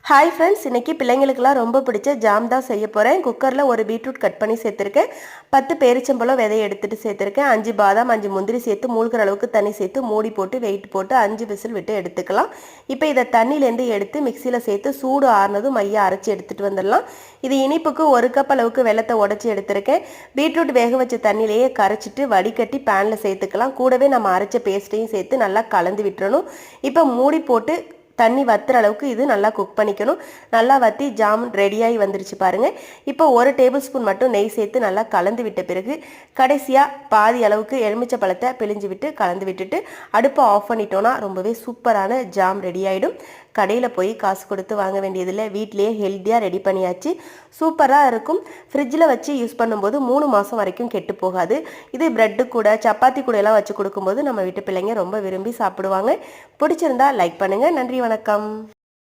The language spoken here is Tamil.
ஹாய் ஃப்ரெண்ட்ஸ், இன்றைக்கி பிள்ளைங்களுக்கெல்லாம் ரொம்ப பிடிச்ச ஜாம் தான் செய்ய போகிறேன். குக்கரில் ஒரு பீட்ரூட் கட் பண்ணி சேர்த்துருக்கேன். 10 பேரிச்சம்பழம் விதையை எடுத்துகிட்டு சேர்த்துருக்கேன். 5 பாதாம் 5 முந்திரி சேர்த்து மூழ்கிற அளவுக்கு தண்ணி சேர்த்து மூடி போட்டு வெயிட் போட்டு 5 விசில் விட்டு எடுத்துக்கலாம். இப்போ இதை தண்ணியிலேருந்து எடுத்து மிக்சியில் சேர்த்து சூடு ஆறுனதும் மைய அரைச்சி எடுத்துகிட்டு வந்துடலாம். இது இனிப்புக்கு 1 கப் அளவுக்கு வெல்லத்தை உடச்சி எடுத்திருக்கேன். பீட்ரூட் வேக வச்ச தண்ணியிலேயே கரைச்சிட்டு வடிகட்டி பேனில் சேர்த்துக்கலாம். கூடவே நம்ம அரைச்ச பேஸ்ட்டையும் சேர்த்து நல்லா கலந்து விட்டுறணும். இப்போ மூடி போட்டு தண்ணி வத்துற அளவுக்கு இது நல்லா குக் பண்ணிக்கணும். நல்லா வற்றி ஜாமுன் ரெடியாகி வந்துருச்சு பாருங்கள். இப்போ 1 டேபிள் ஸ்பூன் மட்டும் நெய் சேர்த்து நல்லா கலந்து விட்ட பிறகு கடைசியாக பாதி அளவுக்கு எலுமிச்சை பழத்தை பிழிஞ்சு விட்டு கலந்து விட்டுட்டு அடுப்பை ஆஃப் பண்ணிட்டோன்னா ரொம்பவே சூப்பரான ஜாம் ரெடி ஆகிடும். கடையில் போய் காசு கொடுத்து வாங்க வேண்டியதில்லை, வீட்டிலேயே ஹெல்த்தியாக ரெடி பண்ணியாச்சு. சூப்பராக இருக்கும். ஃப்ரிட்ஜில் வச்சு யூஸ் பண்ணும்போது 3 மாதம் வரைக்கும் கெட்டு போகாது. இது ப்ரெட்டு கூட சப்பாத்தி கூட எல்லாம் வச்சு கொடுக்கும்போது நம்ம வீட்டு பிள்ளைங்க ரொம்ப விரும்பி சாப்பிடுவாங்க. பிடிச்சிருந்தா லைக் பண்ணுங்கள். நன்றி, வணக்கம்.